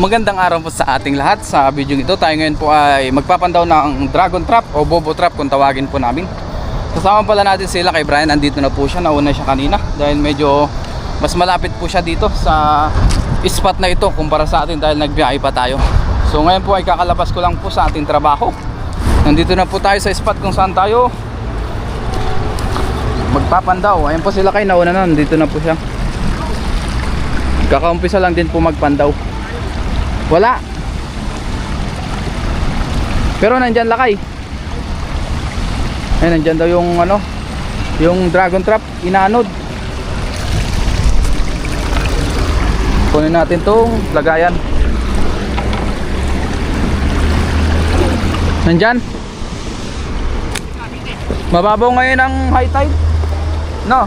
Magandang araw po sa ating lahat. Sa video ito tayo ngayon po ay magpapandaw ng dragon trap o bobo trap kung tawagin po namin. Kasama pala natin sila kay Brian. Andito na po siya, nauna siya kanina dahil medyo mas malapit po siya dito sa spot na ito kumpara sa atin dahil nagbiyahe pa tayo. So ngayon po ay kakalabas ko lang po sa ating trabaho. Nandito na po tayo sa spot kung saan tayo magpapandaw. Ayan po sila kay, nauna na, nandito na po siya. Kakaumpisa lang din po magpandaw. Wala. Pero nandyan lakay. Ay, nandyan daw yung ano, yung dragon trap inaanod. Kunin natin tong lagayan. Nandyan. Mababaw ngayon ang high tide. No.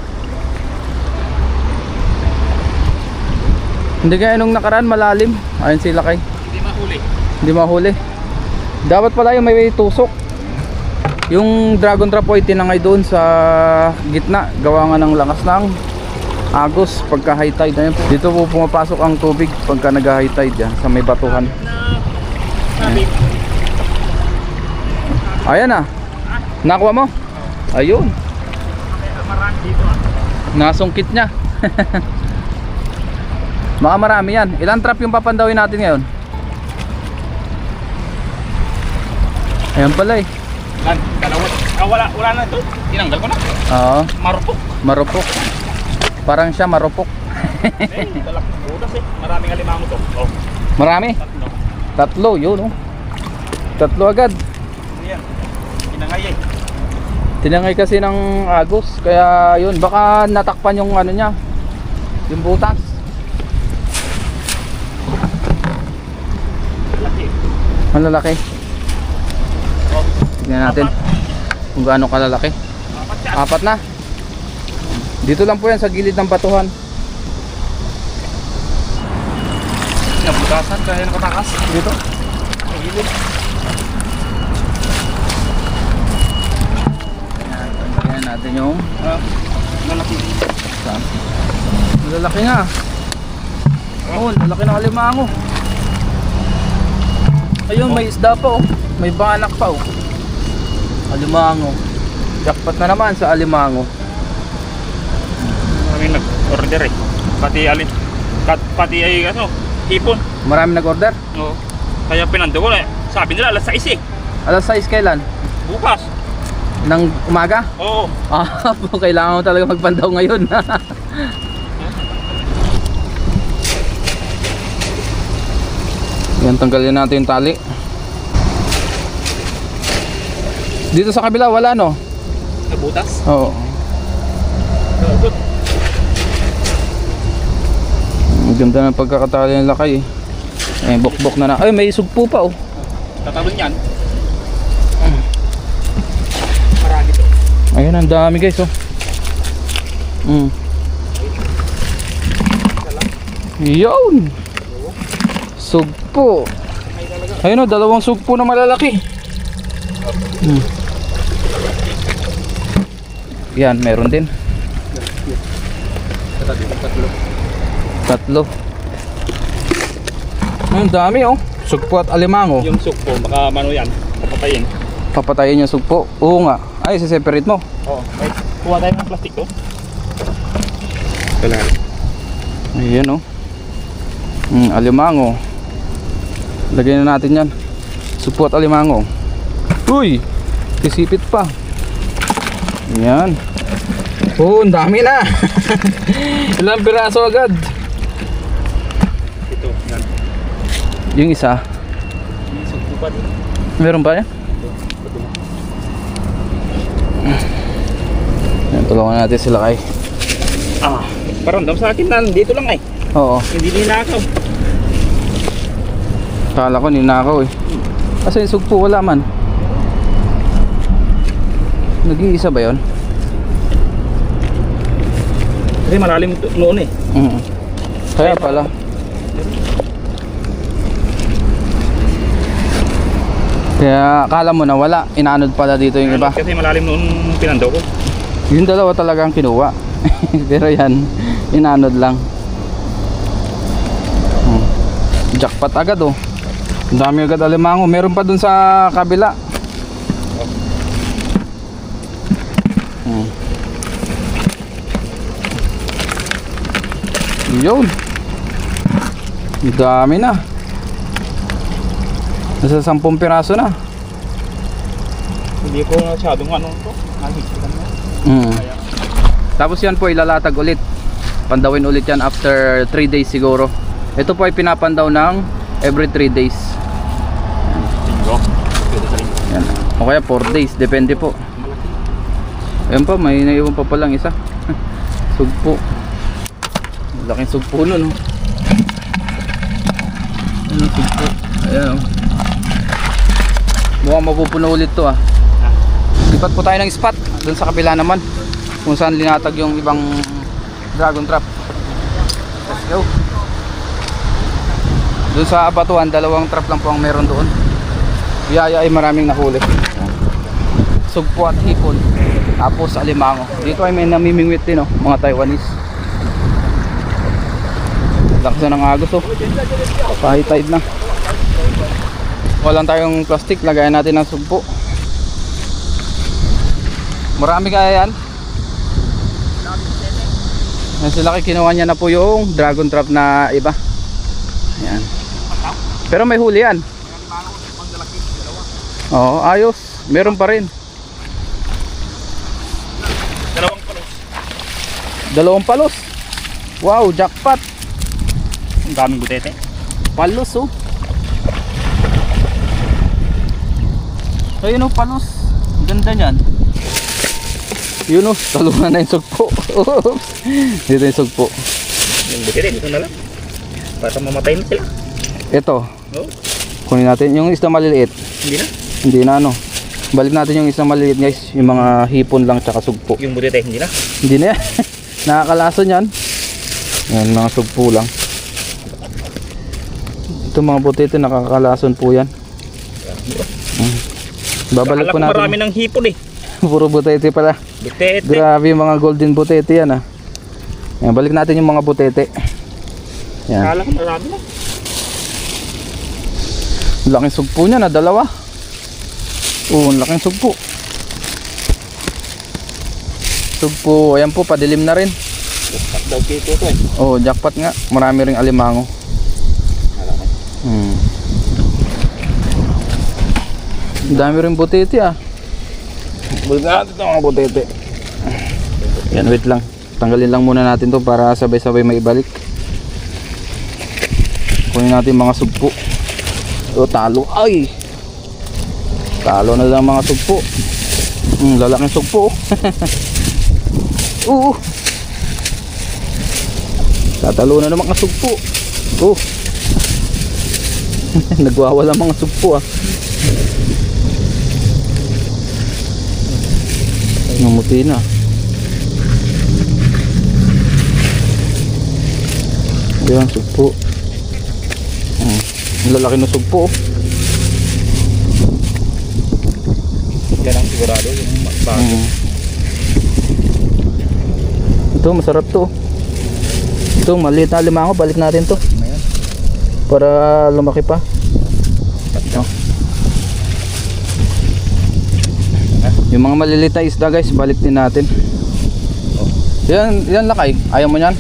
Hindi kaya nung nakaraan malalim. Ayun sila kay. Hindi mahuli. Hindi mahuli. Dapat pala yung may tusok. Yung dragon trap ay tinangay doon sa gitna. Gawa nga ng lakas ng agos pagka high tide. Ayun. Dito po pumapasok ang tubig pagka nag high tide yan, sa may batuhan. Ayan na. Nakuha mo? Ayun. Nasungkit niya. Baka marami yan. Ilang trap yung papandawin natin ngayon? Ayan pala eh. Wala na ito. Tinanggal ko na. Oo. Marupok. Marupok. Parang siya marupok. Dalak butas eh. Maraming alimango to. Oh. Marami? Tatlo. Tatlo, yun oh. Tatlo agad. Ayan. Tinangay eh. Tinangay kasi ng agos. Kaya yun, baka natakpan yung ano niya, yung butas. Laki. Malalaki. Oh. Tignan natin kung gaano kalalaki. Apat na. Dito lang po yan sa gilid ng batuhan. Nabutasan kaya nakatakas. Dito. Sa gilid. Ayan natin yung Malaki. saan? Malalaki nga. Oh, lalaki ng alimango. Ayun, may isda pa oh. May banak pa oh. Alimango. Jackpot na naman sa alimango. Maraming nag-order eh. Pati ay ano, hipon. Marami nag-order. Oo. Kaya pinando ko na. Sabi nila alas 6 eh. Alas 6 kailan? Bukas. Ng umaga? Oo. Ah, kailangan mo talaga magpandaw ngayon. Yan, tanggalin natin yung tali. Dito sa kabila wala no? Nabutas. Oo. Good. Ang ganda ng pagkakatali ng lakay eh. Eh, bok-bok na na. Ay, may sugpo pa oh. Tatalon yan. Marami to. Ayun, ang dami guys oh. Yun. Sugpo. Ayun oh, dalawang sugpo na malalaki. Yan, meron din. Tatlo. Ang dami oh. Sugpo at alimango. Yung sukpo, baka mano yan. Papatayin. Papatayin yung sugpo. Oo nga. Ay, separate mo. Oo. Okay. Kuha tayo ng plastic to. Kailangan. Ayan oh. Alimango. Lagyan na natin yan. Sugpo at alimango. Uy! Isipit pa. Ayan. Oh, ang dami na. Ilang piraso agad. Ito. Yan. Yung isa. Yung sukpo pa din. Meron pa yan? Ayan, tulungan natin sila kay. Parandam sa akin na dito lang eh. Oo. Hindi ninakaw. Kala ko ninakaw eh. Kasi yung sugpo wala man. Nag-iisa ba yun? Kasi malalim noon eh. Kaya pala. Kaya akala mo na wala. Inaanod pala dito yung iba. Kasi malalim noon pinando ko. Yung dalawa talagang kinuha. Pero yan, inanod lang. Jackpot agad oh. Ang dami agad alimango. Meron pa dun sa kabila. Yun. Ang dami na. Nasa 10 piraso na. Hindi ko masyadong ano to. Nakikita mo. Kaya, Tapos yan po ilalatag ulit. Pandawin ulit yan after 3 days siguro. Ito po ay pinapandaw ng every 3 days. linggo. Pwede sa linggo. Yan. O kaya 4 days, depende po. Ayan pa, may naiwan pa palang isa. Sugpo. Laking sugpo nun. Oh. Ayan, sugpo. Ayan. Oh. Mukhang mapupuno ulit to ah. Lipat po tayo ng spot doon sa kabila naman kung saan linatag yung ibang dragon trap. Let's go. Doon sa abatuan, 2 trap lang po ang meron doon. Biyaya ay maraming nahuli. Sugpo at hipon. Tapos alimango. Dito ay may namimingwit din oh, mga Taiwanese. Lakas na ng agos oh. High tide na. Walang tayong plastic, lagayan natin ng sugpo. Marami kaya yan. Yan sila kinuha niya na po yung dragon trap na iba. Ayan. Pero may huli yan. Oo, ayos. Meron pa rin. 2 palos. 2 palos. Wow, jackpot. Ang daming butete. Palos oh. Ayun oh, palos. Ganda niyan. Yun oh, talungan na yung sugpo. Dito yung sugpo. Yung butete, dito na lang. Para mamatay na sila. Ito. Oh, Kunin natin yung isda maliliit. hindi na. Hindi na ano. Balik natin yung isda maliliit guys. Yung mga hipon lang tsaka sugpo. Yung butete, hindi na. Hindi na yan. Nakakalason yan. Yan, mga sugpo lang. Ito mga butete, nakakalason po yan. Babalik po Akala ko natin. marami ng hipon eh. Puro butete pala. Butete. Grabe yung mga golden butete yan ah. Yan, balik natin yung mga butete. Yan. Akala ko marami na. Laking sugpo niya na 2. Oo, laking sugpo. Sugpo, ayan po, padilim na rin. Jackpot daw dito to eh. Oo, jackpot nga. Marami ring alimango. Ang dami rin butete ah. Balik natin ito mga butete. Yan, wait lang. Tanggalin lang muna natin to para sabay-sabay maibalik. Kunin natin mga sugpo. O, talo. Ay! Talo na lang mga sugpo. Lalaking sugpo. Oo. Tatalo na ng mga sugpo. Oh. Nagwawala mga sugpo ah. Namuti na. Yan, sugpo. Ang lalaki na sugpo. Yan ang sigurado yung bago. Ito, masarap to. Ito, maliit na alimango. Balik natin to. Ayan. Para lumaki pa. Oh. Yung mga maliliit na isda guys, balik din natin. Yan lakay. Ayaw mo yan?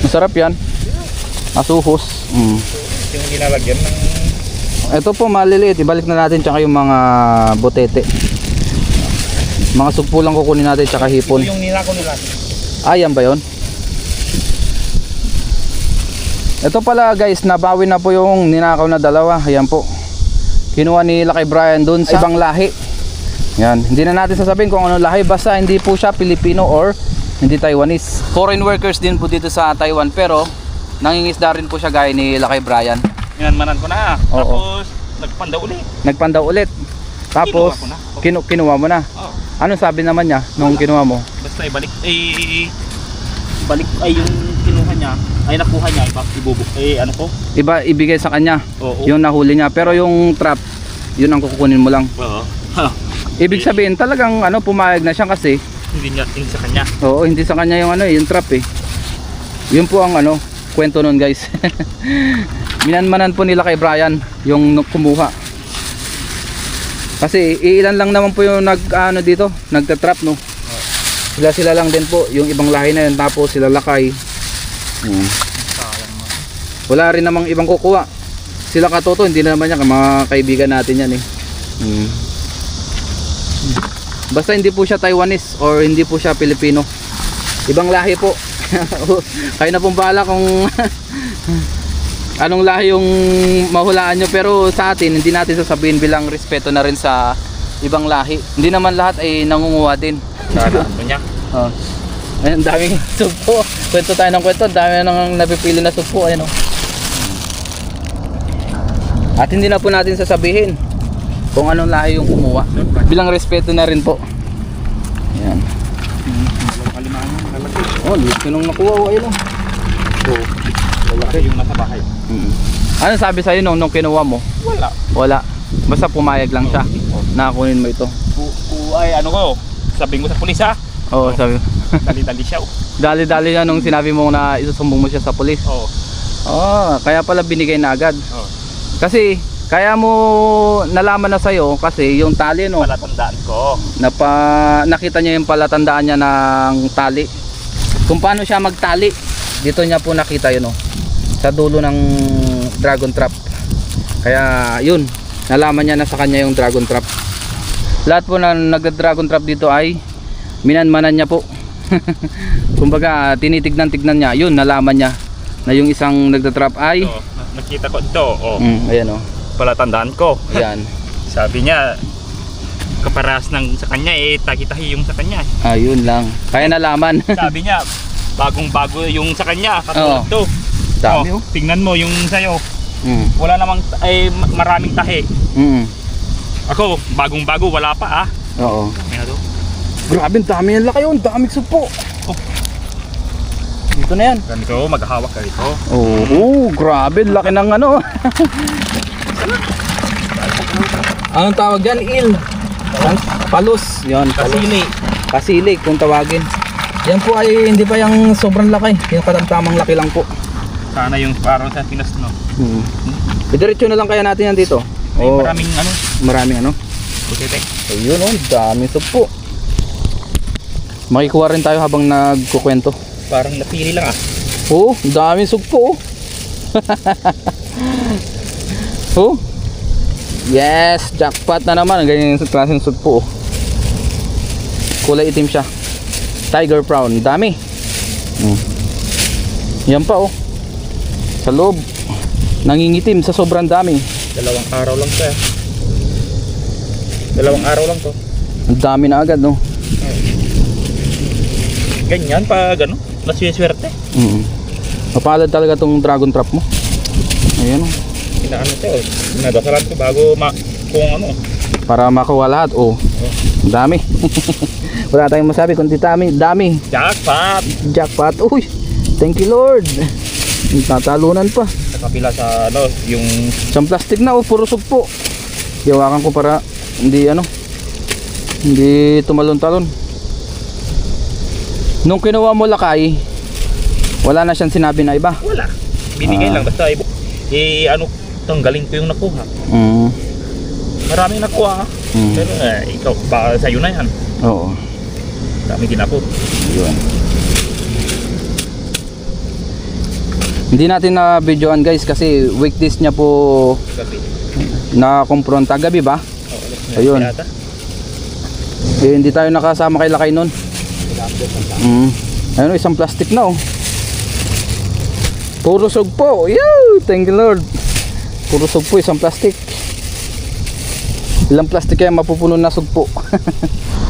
Masarap yan. Asuhos. Yung nilalagyan ng... Ito po maliliit. Ibalik na natin tsaka yung mga butete. Mga sugpo lang kukunin natin tsaka hipon. Yung nilako nila. Ayan ba yun? Ito pala guys, nabawi na po yung ninakaw na 2. Ayan po. Kinuha ni Lakay Brian dun sa ibang lahi. Yan, hindi na natin sasabihin kung ano lahi. Basta hindi po siya Pilipino or hindi Taiwanese. Foreign workers din po dito sa Taiwan. Pero nangingisda rin po siya gaya ni Lakay Brian. Minanmanan ko na. Oo. Tapos nagpanda ulit. Nagpanda ulit. Tapos kinuha mo na. Oo. Ano sabi naman niya nung kinuha mo? Basta ibalik. Balik ay yung kinuha niya. Ay nakuha niya. Ibubuk. Ano ko? Iba ibigay sa kanya. Oo. Yung nahuli niya. Pero yung trap, yun ang kukunin mo lang. Oo. Ibig sabihin talagang pumayag na siya kasi Hindi sa kanya. oo, hindi sa kanya yung yung trap eh. Yun po ang kwento nun guys. Minanmanan po nila kay Brian yung kumuha. Kasi ilan lang naman po yung dito, nagtatrap no. Sila lang din po, yung ibang lahi na yun, tapos sila lakay. Wala rin namang ibang kukuha. Sila Katoto, hindi naman yan, mga kaibigan natin yan eh. Basta hindi po siya Taiwanese or hindi po siya Pilipino. Ibang lahi po. Kayo na pong bahala kung anong lahi yung mahulaan nyo, pero sa atin hindi natin sasabihin bilang respeto na rin sa ibang lahi. Hindi naman lahat ay nangunguha din. Ano niya? Ayun, daming sugpo. Kwento tayo ng kwento, dami nang napipili na sugpo. Ayun, at hindi na po natin sasabihin kung anong lahi yung kumuha. Bilang respeto na rin po. Ayan. Oh, lito nung nakuha ko. Ayun, Lalaki yung nasa bahay. Ano sabi sa'yo nung kinuha mo? Wala. Basta pumayag lang siya na kunin mo ito. Ay ano ko, sabihin mo sa pulis ha? Oo, sabi. Dali-dali siya. Dali-dali na nung sinabi mo na isusumbong mo siya sa pulis. Oo. Kaya pala binigay na agad. Oo. Kasi kaya mo nalaman na sa'yo kasi yung tali no. Palatandaan ko. Nakita niya yung palatandaan niya ng tali. Kung paano siya magtali. Dito niya po nakita yun sa dulo ng dragon trap. Kaya yun, nalaman niya na sa kanya yung dragon trap. Lahat po na nag-dragon trap dito ay minanmanan niya po. Kumbaga tinitignan-tignan niya. Yun, nalaman niya na yung isang nagda-trap ay nakita ko ito. Ayan Palatandaan ko. Ayan. Sabi niya kaparas ng sa kanya tahi-tahi yung sa kanya. Ayun lang. Kaya nalaman. Sabi niya bagong-bago yung sa kanya. Katulad to. Dami tingnan mo yung sayo. Wala namang maraming tahi. Ako bagong-bago, wala pa Oo. Ayan to. Grabe, dami yan laki yun. Daming sugpo. Dito na yan. Ganito, maghahawak ka ito. Grabe, laki ng Anong tawag dyan? Palos. Yan, Kasili. Kasili kung tawagin. Yan po ay hindi pa yung sobrang laki. Yung katamtamang laki lang po. Sana yung parang sa Pinas no. Diretso na lang kaya natin yan dito. Maraming Okay. Ayun daming sugpo. Makikuha rin tayo habang nagkukwento. Parang napili lang Daming sugpo. Yes, jackpot na naman. Ganyan yung klaseng sugpo. Kulay itim siya. Tiger prawn, dami. Yan pa sa loob. Nangingitim sa sobrang dami. Dalawang araw lang to. Ang dami na agad Ganyan pag naswerte. Mapalad talaga tong dragon trap mo. Ayan Inaano to, nadasalan ko bago para makuha lahat. Ang dami. Wala tayong masabi kundi dami. Jackpot. Uy, thank you Lord. Tatalunan pa. Sa kapila sa yung isang plastic na puro sugpo. Iwakan ko para hindi tumalon-talon. Nung kinuha mo lakay, wala na siyang sinabi na iba. Wala. Binigay lang basta tanggalin ko yung nakuha. Maraming nakuha pero ikaw ba sa'yo na yan? Oo. Dami din ako. Yun. Hindi natin na videoan guys kasi weekdays niya po Gabi. na kumpronta. Gabi ba? Ayun. Hindi tayo nakasama kay Lakay nun. Ayun isang plastic na puro sugpo. Thank you Lord. Puro sugpo, isang plastic. Ilang plastic kaya mapupuno na sugpo.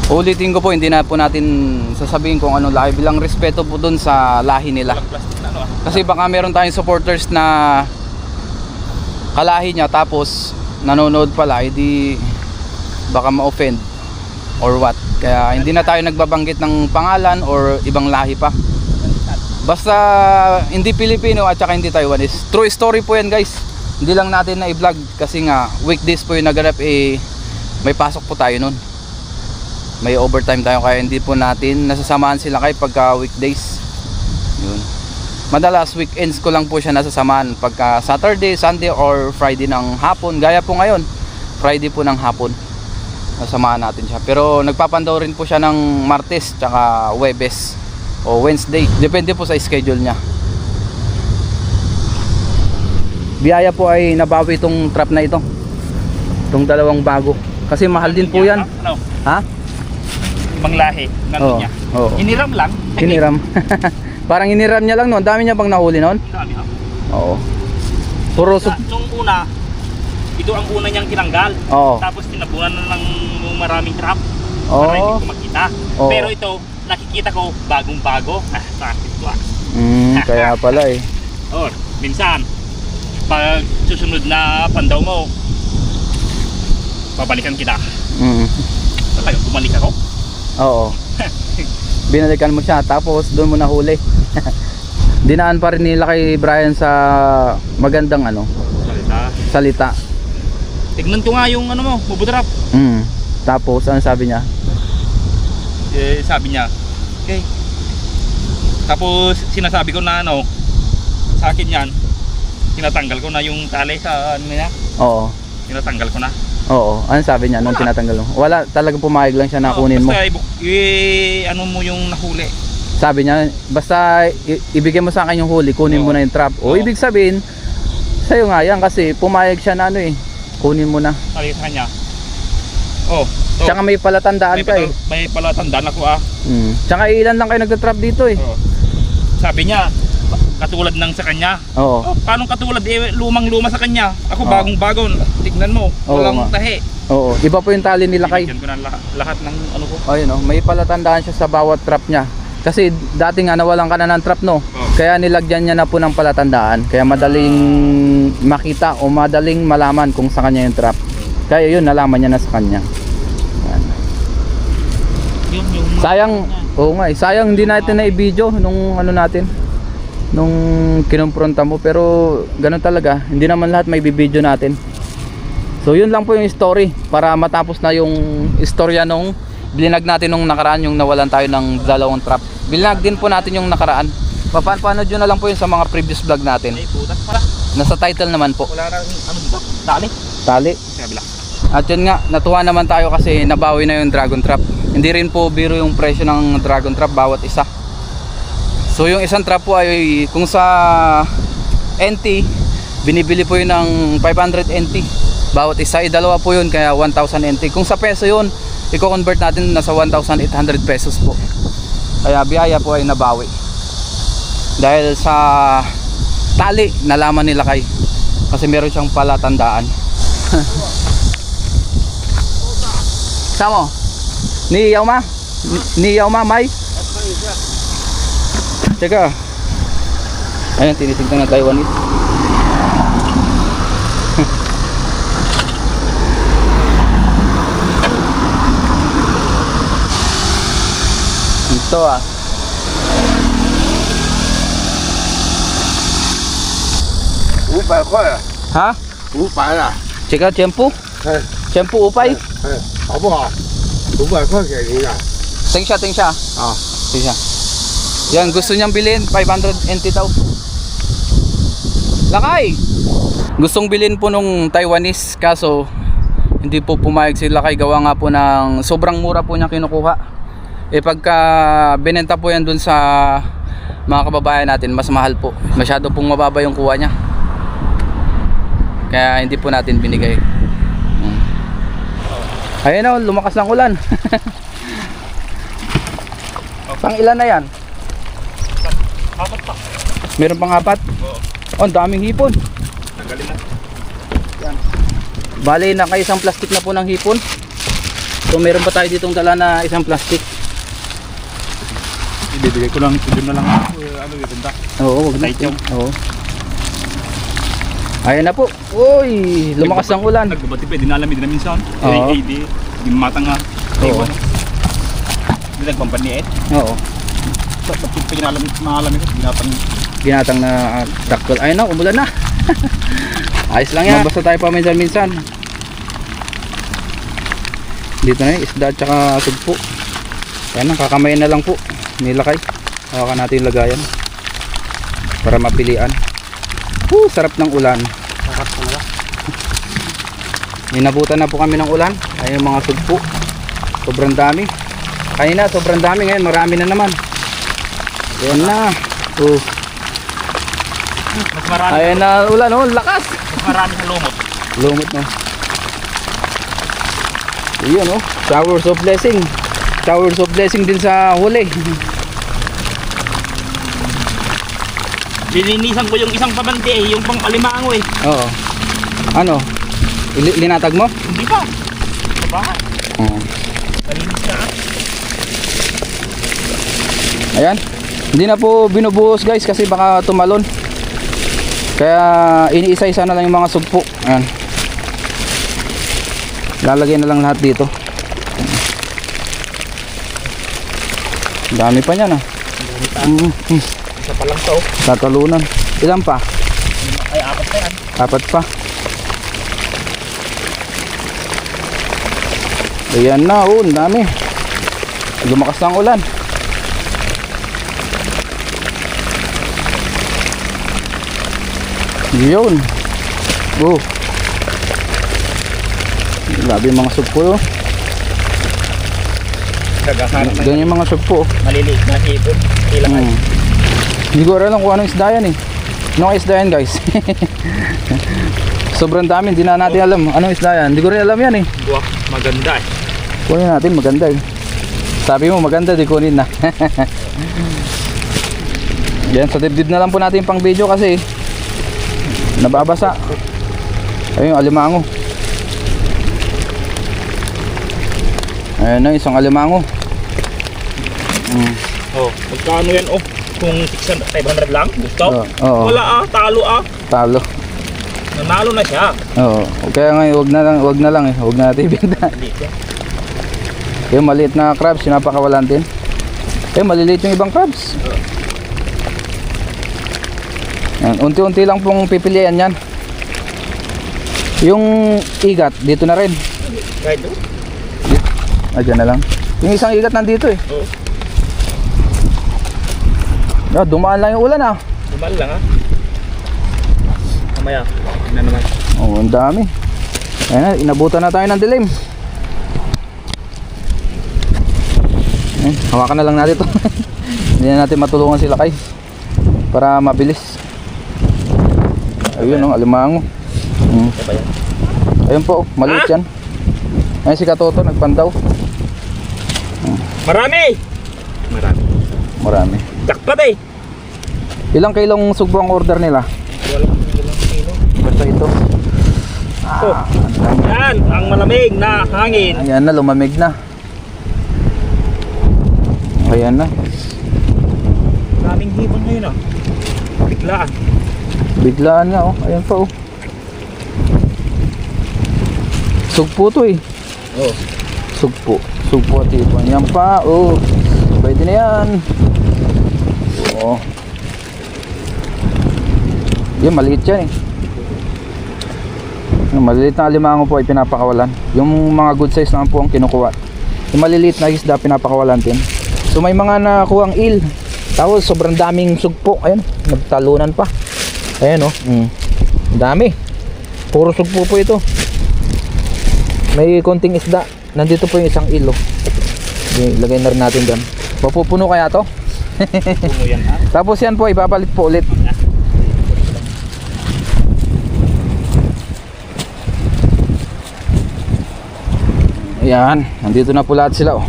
Ulitin ko po, hindi na po natin sasabihin kung ano lahi bilang respeto po dun sa lahi nila. Kasi baka meron tayong supporters na kalahi niya tapos nanonood pala, hindi baka ma-offend or what. Kaya hindi na tayo nagbabanggit ng pangalan or ibang lahi pa. Basta hindi Pilipino at saka hindi Taiwanese. True story po yan guys. Hindi lang natin na i-vlog kasi nga weekdays po yung naganap may pasok po tayo nun. May overtime tayo kaya hindi po natin nasasamahan sila kay pagka weekdays. Yun. Madalas weekends ko lang po siya nasasamahan pagka Saturday, Sunday or Friday ng hapon. Gaya po ngayon, Friday po ng hapon. Nasamahan natin siya. Pero nagpapandaw rin po siya ng Martes tsaka Webes o Wednesday. Depende po sa schedule niya. Biyaya po ay nabawi itong trap na ito. Itong dalawang bago. Kasi mahal din po yan. Ano? Ha? Manglahi. Nandun niya. Oo. Iniram lang. Hiniram. Parang hiniram niya lang noon. Dami niya bang nahuli noon? Dami ha. Oo. Puro Nung una, ito ang una niyang tinanggal. Oo. Tapos tinabunan na ng maraming trap. Oo. Para hindi ko makita. Oo. Pero ito, nakikita ko bagong-bago. Bakit ko Kaya pala eh. Oh, minsan, pag susunod na pandaw mo, babalikan kita. Talaga, bumalik ako. Oo. Binalikan mo siya tapos doon mo nahuli. Dinaan pa rin nila kay Brian sa magandang salita. Tignan ko nga yung ano mo, bubudrap. Tapos ano sabi niya? Sabi niya, okay. Tapos sinasabi ko na sa akin yan, tinatanggal ko na yung tali sa ano niya. Oo. Tinatanggal ko na. Oo. Ano sabi niya nung tinatanggal mo? Wala, talagang pumayag lang siya na kunin mo. Basta ano mo yung nahuli. Sabi niya, basta ibigay mo sa akin yung huli, kunin mo na yung trap. O ibig sabihin, sa'yo nga yan kasi pumayag siya na kunin mo na. Sabi sa kanya. Oh. Tsaka may palatandaan ka eh. May palatandaan ako Tsaka ilan lang kayo nagtatrap dito eh. Oh. Sabi niya, katulad ng sa kanya. Oo. Paano katulad? Lumang-luma sa kanya. Ako bagong-bago. Tignan mo. Walang tahi. Oo. Iba po yung tali nila kay. Bibigyan ko na lahat ng ano ko. Ayun may palatandaan siya sa bawat trap niya. Kasi dati nga nawalan ka na ng trap Kaya nilagyan niya na po ng palatandaan. Kaya madaling makita o madaling malaman kung sa kanya yung trap. Kaya yun, nalaman niya na sa kanya. Yan. Sayang, sayang hindi natin na i-video nung natin. Nung kinumpronta mo, pero ganun talaga, hindi naman lahat may bibidyo natin. So yun lang po yung story para matapos na yung istorya nung bilinag natin nung nakaraan, yung nawalan tayo ng dalawang trap. Bilinag din po natin yung nakaraan. Papanood nyo na lang po yun sa mga previous vlog natin. Ay putas pala. Nasa title naman po. Wala nang dito? Tali? Tali. At yun nga, natuwa naman tayo kasi nabawi na yung dragon trap. Hindi rin po biro yung presyo ng dragon trap bawat isa. So yung isang trap po ay kung sa NT binibili po yun ng 500 NT bawat isa, dalawa po yun kaya 1,000 NT. Kung sa peso yun, i-convert natin nasa 1,800 pesos po. Kaya biyaya po ay nabawi dahil sa tali nalaman nila kay kasi meron siyang palatandaan. Samo ni yaw ma may teka, ayun, tinitignan na Taiwanese. Ito 500块啊， ha? 500啦， Chika, tiyempo? 哎 Tiyempo upay? 哎，好不好？500块给您啊， Ting siya. 啊， Ting siya. Yan, gusto niyang bilhin, 500 NT daw. Lakay! Gustong bilhin po nung Taiwanese, kaso hindi po pumayag si Lakay, gawa nga po ng sobrang mura po niya kinukuha. Pagka binenta po yan dun sa mga kababayan natin, mas mahal po. Masyado pong mababa yung kuha niya. Kaya hindi po natin binigay. Ayun na, lumakas ng ulan. Pang ilan na yan? Apat pa. Meron pang 4? Oo. Oh, ang daming hipon. Tanggalin na. Yan. Bale, naka-isang plastic na po ng hipon. So meron pa tayo ditong dala na isang plastic. Ibibigay ko lang, doon na lang ako. Ano yung benda? Oo, wag na. Tight yun. Oo. Ayan na po. Uy, lumakas ng ulan. Nagbabati pa, dinalamig na minsan. Oo. Di matang nga. Oo. Di nagpampaniit. Oo. Pag pinalamig ko, Ginatang na dakol. Ayun na, umulan na. Ayos lang yan. Mabasa tayo pa minsan-minsan. Dito na yung isda at saka sugpo. Yan, kakamayin na lang po. Nilakay. Hawakan natin yung lagayan. para mapilian. Sarap ng ulan. Sarap talaga. Minabutan na po kami ng ulan. Ayun yung mga sugpo. Sobrang dami. Kanina sobrang dami, ngayon marami na naman. Ayan na. Mas marami. Ayan na ulan, lakas. Mas marami sa lumot. Lumot na. Ayun showers of blessing. Showers of blessing din sa huli. Lilinisan ko yung isang pabante yung pang alimango Oo. Ano? Linatag mo? Hindi pa. Bahay. Oo. Malinis na. Ayan. Hindi na po binubuhos guys kasi baka tumalon. Kaya iniisa-isa na lang yung mga sugpo. Ayan. Lalagay na lang lahat dito. Dami pa niyan Isa pa lang to. Tatalunan. Ilan pa? Ay, apat pa yan. Apat pa. Ayan na, ang dami. Lumakas na ang ulan. Yun. Grabe yung mga sugpo. Naghahanap na Doon yung mga sugpo. maliliit na hipon. Ilang ay. Hindi ko alam kung anong isda yan Anong isda yan guys? Sobrang dami, hindi na natin alam anong isda yan. Hindi ko rin alam yan Buwak, maganda Kunin natin, maganda Sabi mo maganda, di kunin na. Yan, sa dibdib na lang po natin pang video kasi nababasa. Ayun, alimango. Ayun na, isang alimango. Magkano yan kung 500 lang gusto? Oo. Wala talo Talo. Nanalo na siya. Oo. Kaya ngayon, wag na lang Wag na natin ibenta. Yung maliit na crabs, sinapakawalan din. Maliliit yung ibang crabs. Yan, unti-unti lang pong pipilian yan. Yung igat, dito na rin. Kahit doon? Dyan na lang. Yung isang igat nandito Oo. Dumaan lang yung ulan Dumal lang Mamaya, na naman. ang dami. Ayan na, inabutan na tayo ng dilim. Ayan, hawakan na lang natin ito. Hindi na natin matulungan sila kay para mabilis. Ayun alimango. Diba yan? Ayun po, maliit yan. Ayun si Katoto, nagpandaw. Marami! Marami. Jackpot Ilang kilong sugbo ang order nila? Walang kilo. Basta ito. Yan, ang malamig na hangin. Ayan na, lumamig na. Ayan na. Maraming hipon ngayon Biglaan. Biglaan nga Ayan pa Sugpo to Sugpo at ibon. Yan pa pwede na yan. Yan, maliit yan Yung maliliit na alimango po ay pinapakawalan. Yung mga good size naman po ang kinukuha. Yung maliliit na isda pinapakawalan din. So may mga nakuhang il. Tapos sobrang daming sugpo. Ayan, nagtalunan pa. Ayan dami. Puro sugpo po ito. May konting isda. Nandito po yung isang ilo. Ilagay na rin natin dyan. Mapupuno kaya to? Puno yan Tapos yan po, ipapalit po ulit. Ayan, nandito na po lahat sila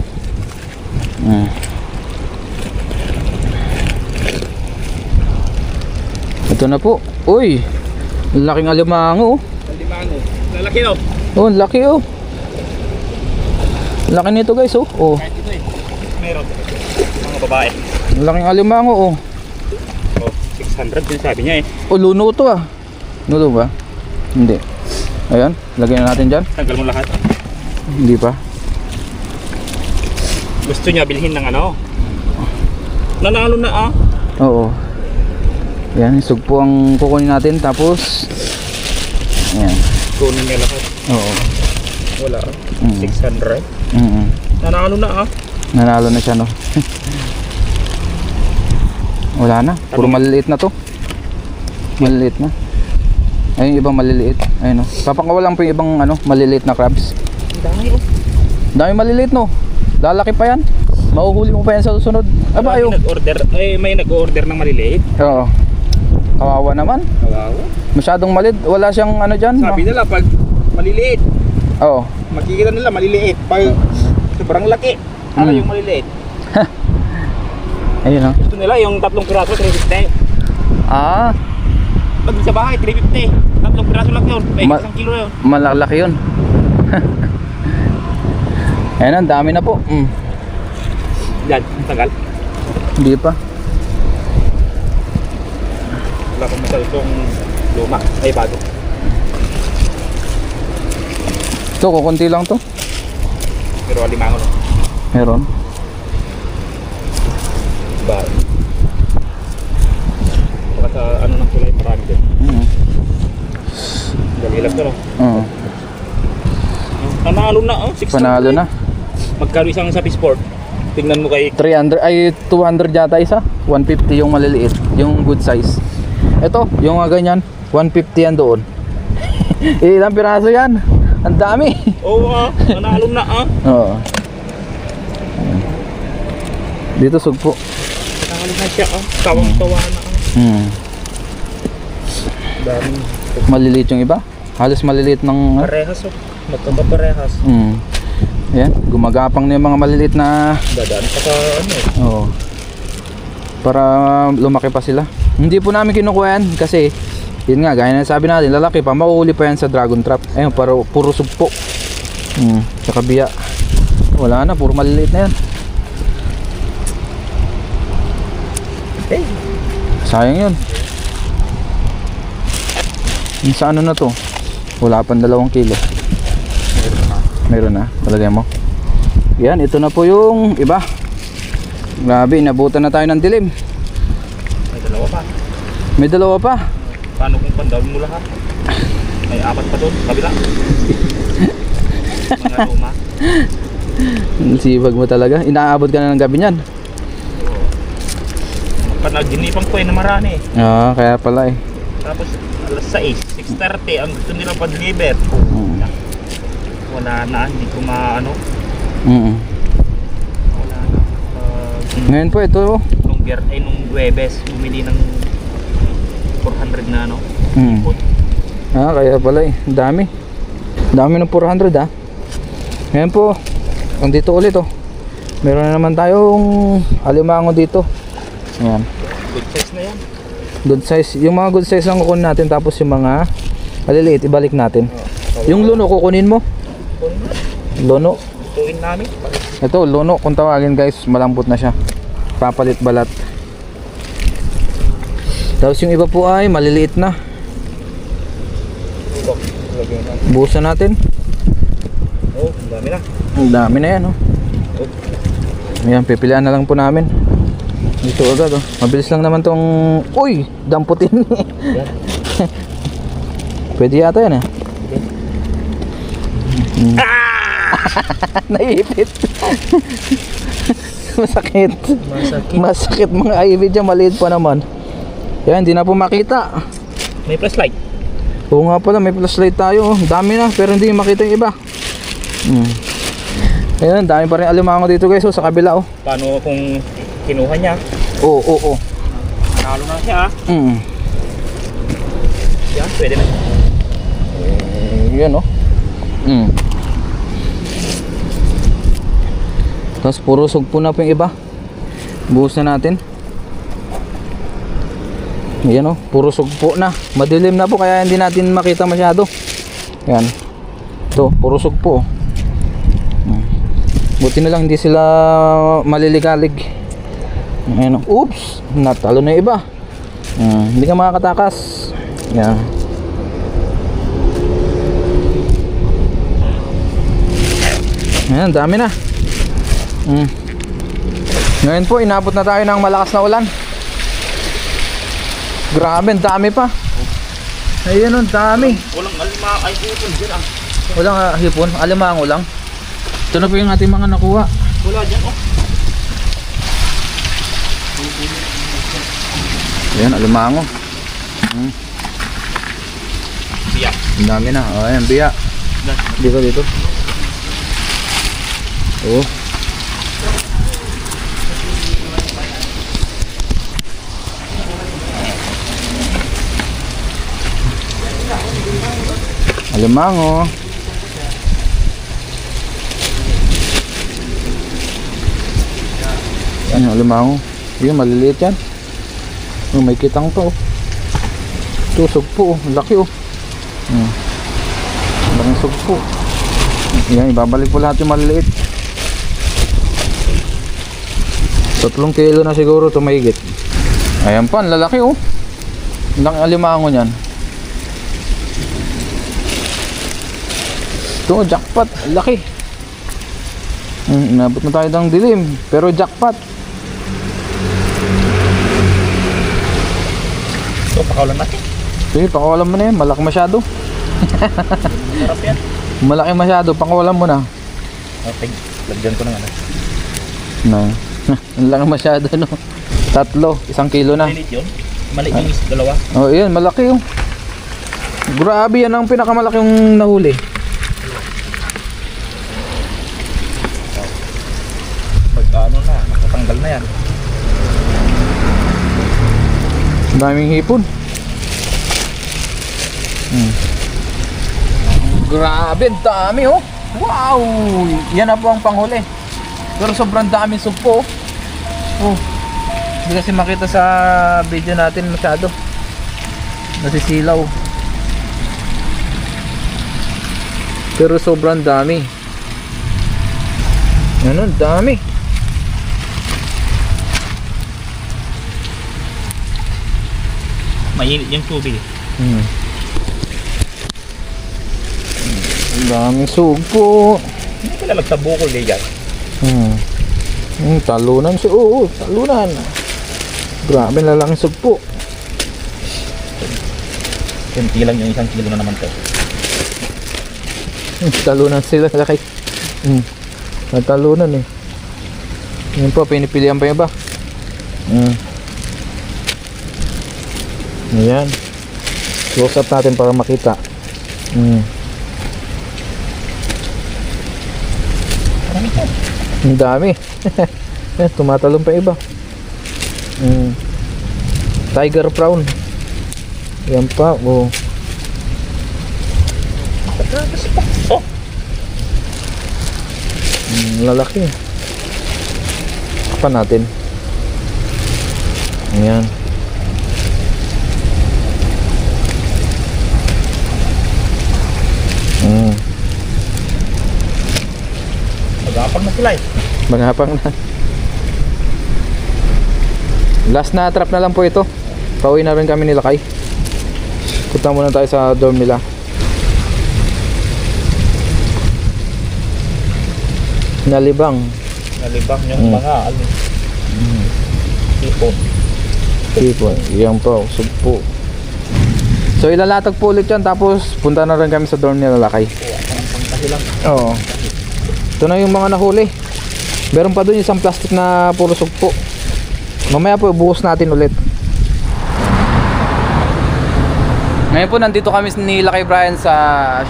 Ito na po. Uy, laking alimango Alimango. Lalaki ang laki Laki nito guys Kahit ito meron. Mga babae. Ang laking alimango 600 din sabi niya luno to Luno ba? Hindi. Ayan, lagyan na natin dyan. Tanggal mo lahat. Hindi pa. Gusto niya bilhin ng nanalo na Oo. Ayan, sugpo ang kukunin natin. Tapos ayan. Kunin niya lahat. Oo. Wala 600. Nanalo na Nanalo na siya Wala na. Puro maliliit na to. Maliliit na. Ayun yung ibang maliliit. Ayun o. Papakawalan po yung ibang ano, maliliit na crabs. Dami oh. Dami maliliit no. Lalaki pa yan. Mauhuli mo pa yan sa susunod. Aba ayo. May nag-order ng maliliit. Oo. Kawawa naman. Kawawa. Masyadong maliit. Wala siyang ano dyan. Sabi nila pag maliliit, Oo. makikita nila maliliit. Pag sobrang laki, ano yung maliliit? Ayun o. Gusto nila yung 3 piraso, 350. Ah. Pag sa bahay, 350. 3 piraso lang yun. May Ma- 1 kilo yun. Malalaki yun. Ayun, ang dami na po. Yan, tagal. Hindi pa. Wala kong masal itong luma. Ay, bago. Ito, kukunti lang to. Pero alimango no. Meron. Ba. Baka sa ano ng kulay, marami din. Dalilag to no. Oo. Panalo na, oh. 600. Panalo na. Magkano isang sa P-Sport? Tingnan mo kay 300 ay 200 yata isa. 150 yung maliliit, yung good size. Ito, yung mga ganyan, 150 yan doon. Ilang piraso yan? Ang dami. Oo, panalo na ah. Oo. Dito sugpo. Panalo na siya ah. Tawang-tawa na ah. Dami. Maliliit yung iba. Halos maliliit ng Parehas oh. Magkakaparehas. Ayan, gumagapang na yung mga maliliit na Dadaan pa sa ano eh. Oo. Para lumaki pa sila. Hindi po namin kinukuha yan kasi yun nga, gaya na sabi natin, lalaki pa, makuhuli pa yan sa dragon trap. Ayun, puro sugpo. Sa kabiya. Wala na, puro maliliit na yan. Okay. Sayang yun. Yung sa ano na to? Wala pang 2 kilo. Meron na, palagay mo. Yan, ito na po yung iba. Grabe, inabutan na tayo ng dilim. May 2 pa. May 2 pa. Paano kung pandawin mo lahat? May 4 pa doon, kabila. Mga luma. Sibag mo talaga. Inaabot ka na ng gabi niyan. Panaginipang ko eh na marami. Ah, kaya pala eh. Tapos alas 6, 6:30 ang gusto nila pag-deliver. Wala na, hindi ko maano. Wala na. Ngayon po ito. Nung Huwebes, bumili ng 400 na ano. Ah, kaya pala eh. Dami. Dami ng 400 ah. Ngayon po, andito ulit oh. Meron na naman tayong alimango dito. Ayan. Good size na yan. Good size. Yung mga good size lang kukunin natin. Tapos yung mga maliliit, ibalik natin. Yung luno kukunin mo. Luno. Tuwin namin. Ito, luno kung tawagin guys. Malambot na siya. Papalit balat. Tapos yung iba po ay maliliit na. Buhusan natin. Oh, ang dami na. Ang dami na yan oh. Ayan, pipilian na lang po namin. Dito agad oh. Mabilis lang naman tong... Uy! Damputin. Pwede yata yan ah. Naipit. Masakit. Masakit mga ibid dyan. Maliit pa naman. Yan, hindi na po makita. May flashlight. Oo nga pala, may flashlight tayo oh. Dami na, pero hindi makita yung iba. Ayan, dami pa rin alimango dito guys oh, sa kabila oh. Paano kung kinuha niya? Oo. Panalo na siya ah. Yan, pwede na. Yan oh. Tapos puro sugpo na po yung iba. Buhos na natin. Yan oh, puro sugpo na. Madilim na po kaya hindi natin makita masyado. Yan. Ito, puro sugpo. Buti na lang hindi sila maliligalig. Ayan oh. Oops, natalo na yung iba. Hindi ka makakatakas. Yan. Ayan, dami na. Ngayon po, inabot na tayo ng malakas na ulan. Grabe, ang dami pa. Ayan, ang dami. Walang alimango ay hipon dyan ah. Walang hipon, alimango lang. Ito na po yung ating mga nakuha. Wala dyan oh. Ayan, alimango. Siya. Ang dami na. O, ayan, biya. Dito. Oh. Alimango. Yan, alimango. Yun, maliliit yan. Oh, may kitang to. Tusog po. Laki oh. Laking sugpo. Yan, ibabalik po lahat yung maliliit. 3 kilo na siguro ito mahigit. Ayan pa, ang lalaki oh. Ang laking alimango nyan. Ito, jackpot. Laki. Inabot na tayo ng dilim. Pero jackpot. Ito, pakawalan natin. Sige, pakawalan mo na yan. Malaki masyado. Sarap yan. Malaki masyado. Pakawalan mo na. Okay, lagyan ko na nga. Na. Ang laki masyado no. 3, 1 kilo na. Maliit yun. Maliit yung dalawa. Oh, yan, malaki oh. Grabe, yan ang pinakamalaking nahuli. Ano na, nakatanggal na yan. Daming hipon. Grabe, ang dami oh. Wow! Yan na po ang panghuli. Pero sobrang daming sugpo oh. Oh. Hindi kasi makita sa video natin masyado. Nasisilaw. Pero sobrang dami. Ano, dami. Mainit yung tubig. Ang daming sugpo. Hindi ko lalag sa bukol eh yan. Talunan siya. Oo, talunan. Grabe na lang sugpo. Kunti lang yung 1 kilo na naman to. Talunan sila. Laki. Talunan eh. Yan po, pinipilihan pa yun ba? Ayan. Close up natin para makita. Ang dami. Tumatalon pa iba. Tiger prawn. Yan pa. Oh. Oh! Lalaki. Pa natin. Ayan. Magapag na sila eh. Maghapang na. Last na trap na lang po ito. Pauwi na rin kami nila Kay. Punta muna tayo sa dorm nila. Nalibang. Nalibang yung mga alin. Tipon. Tipon. Yan po. Sugpo. So ilalatag po ulit yan. Tapos punta na rin kami sa dorm nila Kay. Oo. Ito na yung mga nahuli. Meron pa doon isang plastic na puro sugpo. Mamaya po buhos natin ulit. Ngayon po nandito kami ni Lakay Brian sa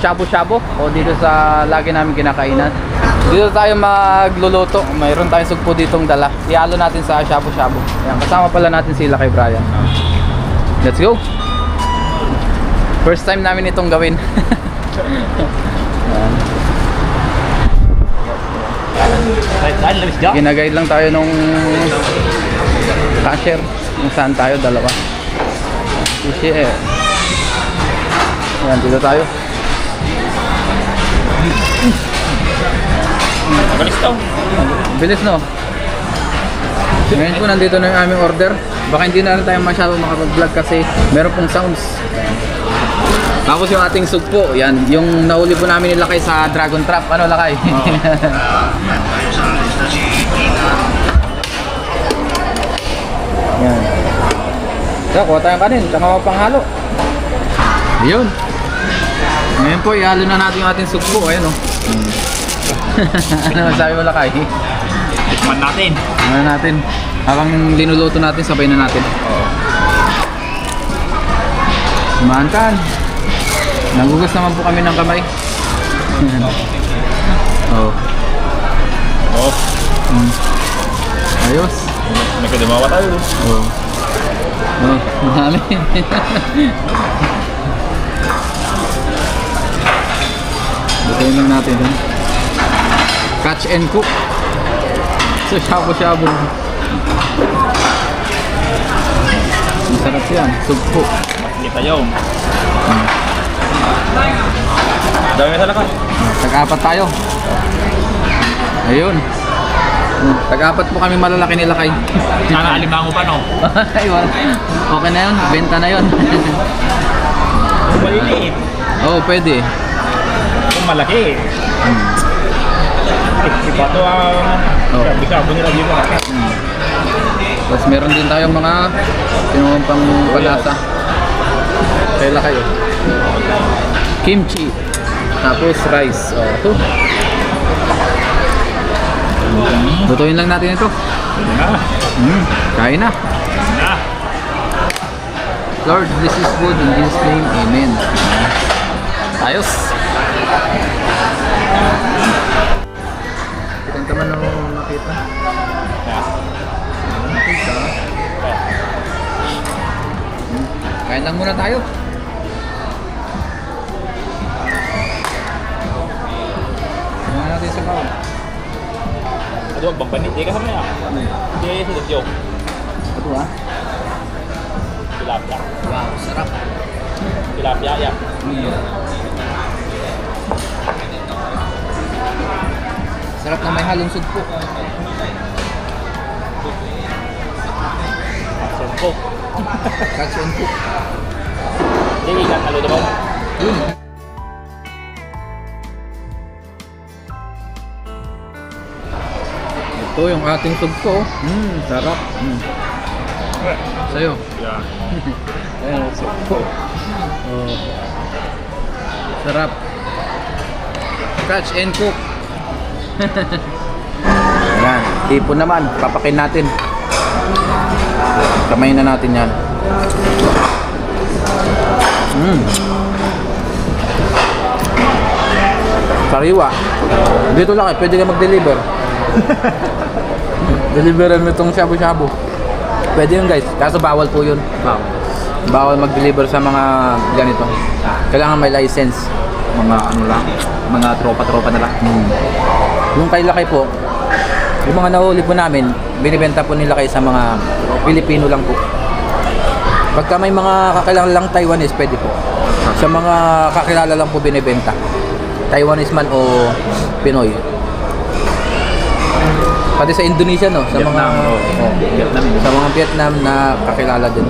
Shabu Shabu o dito sa lagi namin kinakainan. Dito tayo magluluto. Mayroon tayong sugpo ditong dala. Ihalo natin sa Shabu Shabu. Ayan, kasama pala natin si Lakay Brian. Let's go. First time namin itong gawin. Ginaguide lang tayo nung cashier kung saan tayo, dalawa. Sushi eh. Ayan, dito tayo. Bilis to. Bilis no? Ngayon po nandito na yung aming order. Baka hindi na rin tayo masyado makapag-vlog kasi meron pong sounds. Tapos yung ating sugpo, yan, yung nahuli po namin nilakay sa Dragon Trap. Ano Lakay? Yan. So, kuha tayong kanin, tsaka panghalo. Ayun. Ngayon po, ihalo na natin yung ating sugpo. Ayan o. Ano masabi mo Lakay? Tikman natin. Ano natin? Habang linuluto natin, sabay na natin. Mantan. Nagugas naman po kami ng kamay. Oh. Oh, Ayos. nagkadimawa tayo. Oh. Oh, marami. Bukayin lang natin. Catch and cook. So, shabu-shabu. Masarap yan. Sugpo. Kita yun. Dami sa lakad. Tag-apat tayo. Ayun. Tag-apat po kami malalaki nilakay. Sana alimango pa, no? Ayun. Okay na yun. Benta na yun. Kung maliliit. Oo, pwede. Kung malaki. Iba to ang Oh. sabi nila dito malaki. Tapos meron din tayong mga pinuhang pang palasa. Kaya kayo. Kimchi. Tapos rice. Oh, ito. Lutuin lang natin ito. Kain na. Na. Lord, this is food in Jesus' name. Amen. Ayos. Ganda man ang nakita. Nakita. Kain lang muna tayo. Tingnan natin sa bawang. Aduh, bang panit dia kasama ya? Dia sudah jauh. Ito ah. Tilapia. Wow, sarap. Tilapia ya. Sarap na may halong sugpo. Sengko. Catch and cook. Dia ikan kalau dia mau. Yun. Ito yung ating sugpo. Sarap. Sa'yo. Ya. Ayan, sugpo. Oh. Sarap. Catch and cook. Ayan, tipon naman. Papakin natin. Kamay na natin yan. Sariwa. Dito lang eh, pwede ka mag-deliver. Deliveran mo itong shabu-shabu. Pwede yun guys, kaso bawal po yun. Bawal mag-deliver sa mga ganito. Kailangan may license. Mga ano lang, mga tropa-tropa na lang. Yung kay Lakay po, yung mga nahuli po namin, binibenta po nila kay sa mga Pilipino lang po. Pagka may mga kakilala lang Taiwanese, pwede po. Sa mga kakilala lang po binibenta. Taiwanese man o Pinoy. Pati sa Indonesia no, sa Vietnam, mga Vietnam. sa mga Vietnam na kakilala din.